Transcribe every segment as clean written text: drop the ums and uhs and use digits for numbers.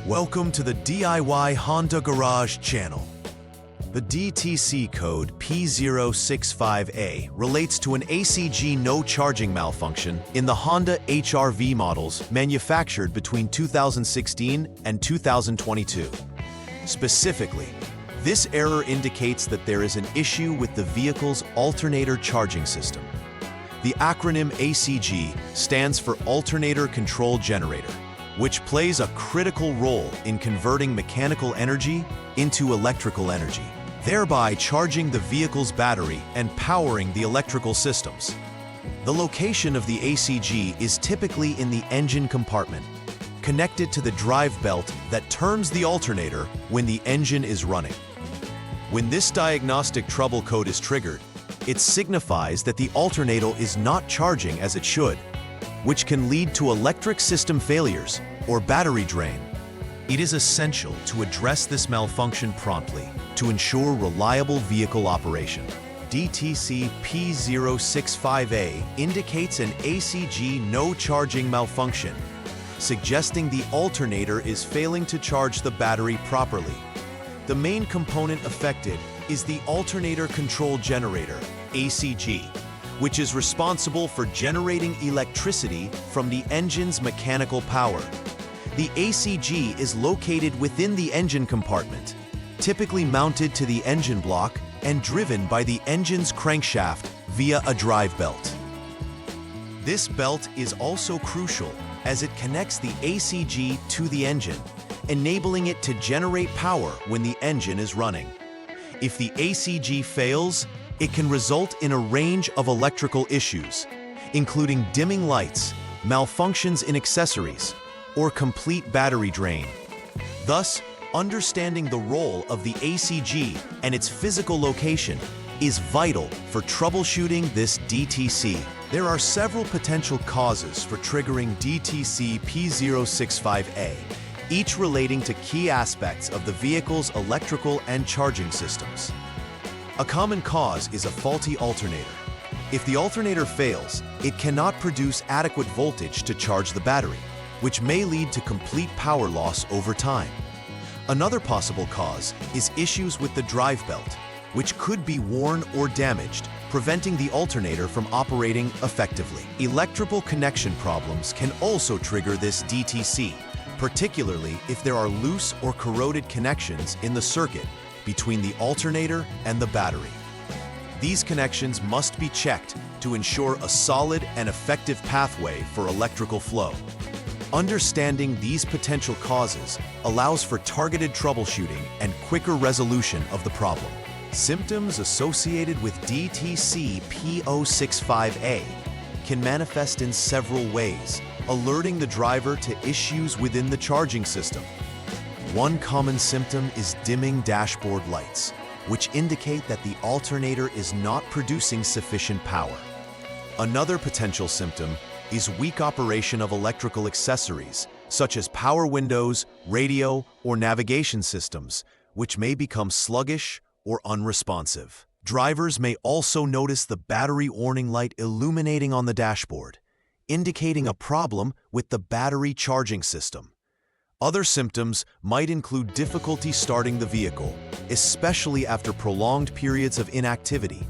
Welcome to the DIY Honda Garage channel. The DTC code P065A relates to an ACG No Charging Malfunction in the Honda HR-V models manufactured between 2016 and 2022. Specifically, this error indicates that there is an issue with the vehicle's alternator charging system. The acronym ACG stands for Alternator Control Generator, which plays a critical role in converting mechanical energy into electrical energy, thereby charging the vehicle's battery and powering the electrical systems. The location of the ACG is typically in the engine compartment, connected to the drive belt that turns the alternator when the engine is running. When this diagnostic trouble code is triggered, it signifies that the alternator is not charging as it should, which can lead to electric system failures or battery drain. It is essential to address this malfunction promptly to ensure reliable vehicle operation. DTC P065A indicates an ACG No Charging Malfunction, suggesting the alternator is failing to charge the battery properly. The main component affected is the Alternator Control Generator, ACG, which is responsible for generating electricity from the engine's mechanical power. The ACG is located within the engine compartment, typically mounted to the engine block and driven by the engine's crankshaft via a drive belt. This belt is also crucial as it connects the ACG to the engine, enabling it to generate power when the engine is running. If the ACG fails, it can result in a range of electrical issues, including dimming lights, malfunctions in accessories, or complete battery drain. Thus, understanding the role of the ACG and its physical location is vital for troubleshooting this DTC. There are several potential causes for triggering DTC P065A, each relating to key aspects of the vehicle's electrical and charging systems. A common cause is a faulty alternator. If the alternator fails, it cannot produce adequate voltage to charge the battery, which may lead to complete power loss over time. Another possible cause is issues with the drive belt, which could be worn or damaged, preventing the alternator from operating effectively. Electrical connection problems can also trigger this DTC, particularly if there are loose or corroded connections in the circuit between the alternator and the battery. These connections must be checked to ensure a solid and effective pathway for electrical flow. Understanding these potential causes allows for targeted troubleshooting and quicker resolution of the problem. Symptoms associated with DTC P065A can manifest in several ways, alerting the driver to issues within the charging system. One common symptom is dimming dashboard lights, which indicate that the alternator is not producing sufficient power. Another potential symptom is weak operation of electrical accessories, such as power windows, radio, or navigation systems, which may become sluggish or unresponsive. Drivers may also notice the battery warning light illuminating on the dashboard, indicating a problem with the battery charging system. Other symptoms might include difficulty starting the vehicle, especially after prolonged periods of inactivity,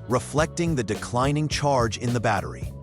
reflecting the declining charge in the battery.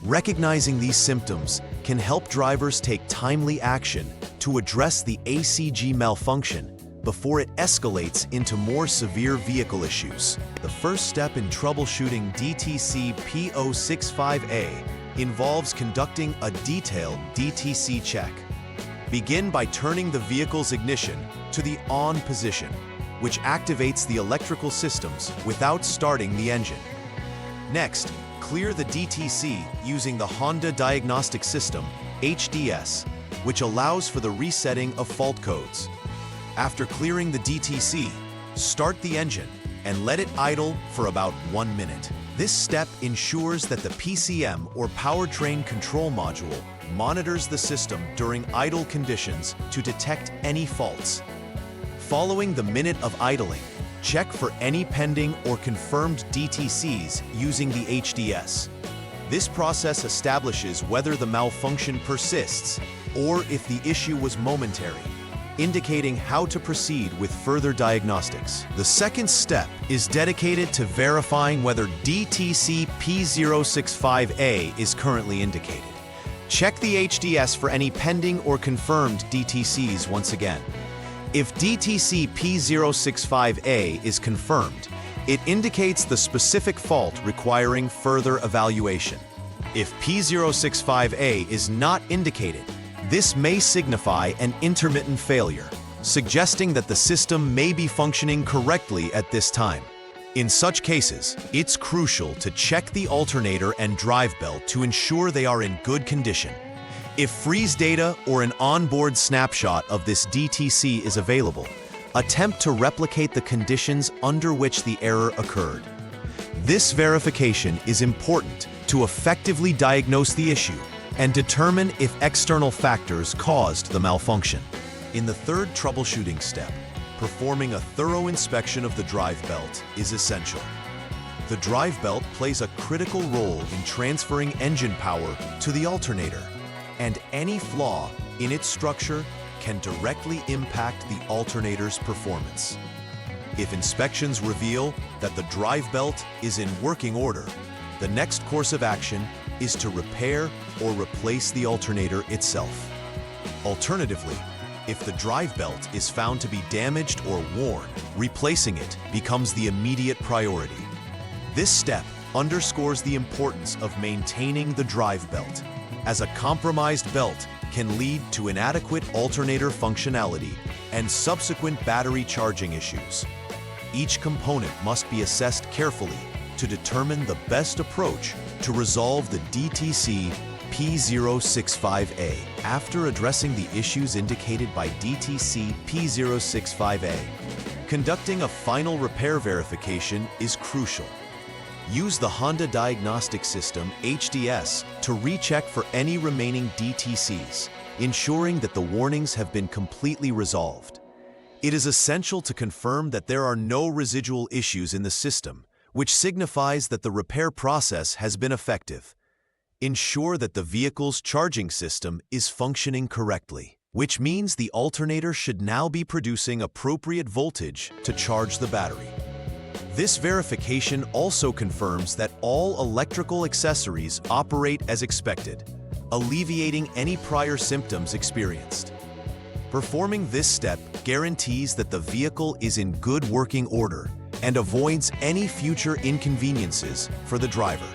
Recognizing these symptoms can help drivers take timely action to address the ACG malfunction before it escalates into more severe vehicle issues. The first step in troubleshooting DTC P065A involves conducting a detailed DTC check. Begin by turning the vehicle's ignition to the on position, which activates the electrical systems without starting the engine. Next, clear the DTC using the Honda Diagnostic System, HDS, which allows for the resetting of fault codes. After clearing the DTC, start the engine and let it idle for about 1 minute. This step ensures that the PCM or powertrain control module monitors the system during idle conditions to detect any faults. Following the minute of idling, check for any pending or confirmed DTCs using the HDS. This process establishes whether the malfunction persists or if the issue was momentary, indicating how to proceed with further diagnostics. The second step is dedicated to verifying whether DTC P065A is currently indicated. Check the HDS for any pending or confirmed DTCs once again. If DTC P065A is confirmed, it indicates the specific fault requiring further evaluation. If P065A is not indicated, this may signify an intermittent failure, suggesting that the system may be functioning correctly at this time. In such cases, it's crucial to check the alternator and drive belt to ensure they are in good condition. If freeze data or an onboard snapshot of this DTC is available, attempt to replicate the conditions under which the error occurred. This verification is important to effectively diagnose the issue and determine if external factors caused the malfunction. In the third troubleshooting step, performing a thorough inspection of the drive belt is essential. The drive belt plays a critical role in transferring engine power to the alternator, and any flaw in its structure can directly impact the alternator's performance. If inspections reveal that the drive belt is in working order, the next course of action is to repair or replace the alternator itself. Alternatively, if the drive belt is found to be damaged or worn, replacing it becomes the immediate priority. This step underscores the importance of maintaining the drive belt, as a compromised belt can lead to inadequate alternator functionality and subsequent battery charging issues. Each component must be assessed carefully to determine the best approach to resolve the DTC P065A. After addressing the issues indicated by DTC P065A, conducting a final repair verification is crucial. Use the Honda Diagnostic System HDS to recheck for any remaining DTCs, ensuring that the warnings have been completely resolved. It is essential to confirm that there are no residual issues in the system, which signifies that the repair process has been effective. Ensure that the vehicle's charging system is functioning correctly, which means the alternator should now be producing appropriate voltage to charge the battery. This verification also confirms that all electrical accessories operate as expected, alleviating any prior symptoms experienced. Performing this step guarantees that the vehicle is in good working order and avoids any future inconveniences for the driver.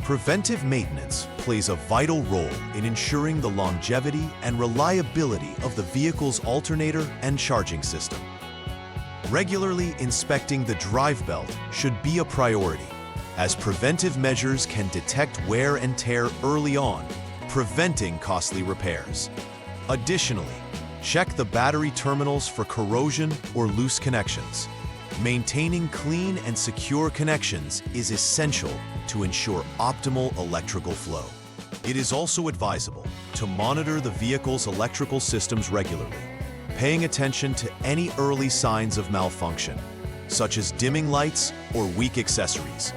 Preventive maintenance plays a vital role in ensuring the longevity and reliability of the vehicle's alternator and charging system. Regularly inspecting the drive belt should be a priority, as preventive measures can detect wear and tear early on, preventing costly repairs. Additionally, check the battery terminals for corrosion or loose connections. Maintaining clean and secure connections is essential to ensure optimal electrical flow. It is also advisable to monitor the vehicle's electrical systems regularly, paying attention to any early signs of malfunction, such as dimming lights or weak accessories.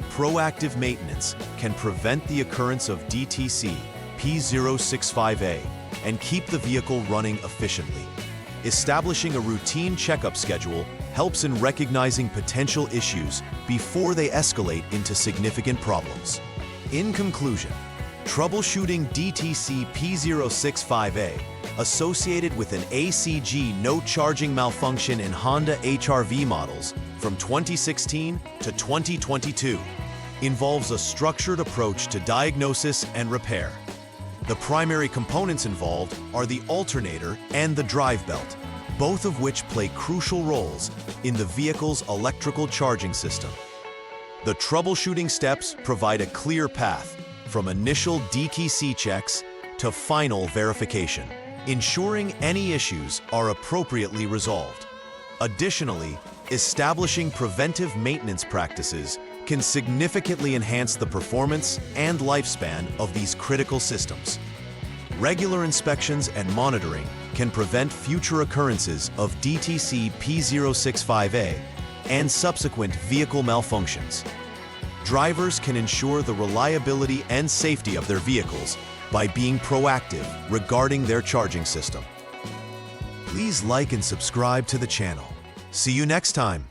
Proactive maintenance can prevent the occurrence of DTC P065A and keep the vehicle running efficiently. Establishing a routine checkup schedule helps in recognizing potential issues before they escalate into significant problems. In conclusion, troubleshooting DTC P065A associated with an ACG No Charging Malfunction in Honda HR-V models from 2016 to 2022 involves a structured approach to diagnosis and repair. The primary components involved are the alternator and the drive belt, both of which play crucial roles in the vehicle's electrical charging system. The troubleshooting steps provide a clear path from initial DTC checks to final verification, ensuring any issues are appropriately resolved. Additionally, establishing preventive maintenance practices can significantly enhance the performance and lifespan of these critical systems. Regular inspections and monitoring can prevent future occurrences of DTC P065A and subsequent vehicle malfunctions. Drivers can ensure the reliability and safety of their vehicles by being proactive regarding their charging system. Please like and subscribe to the channel. See you next time.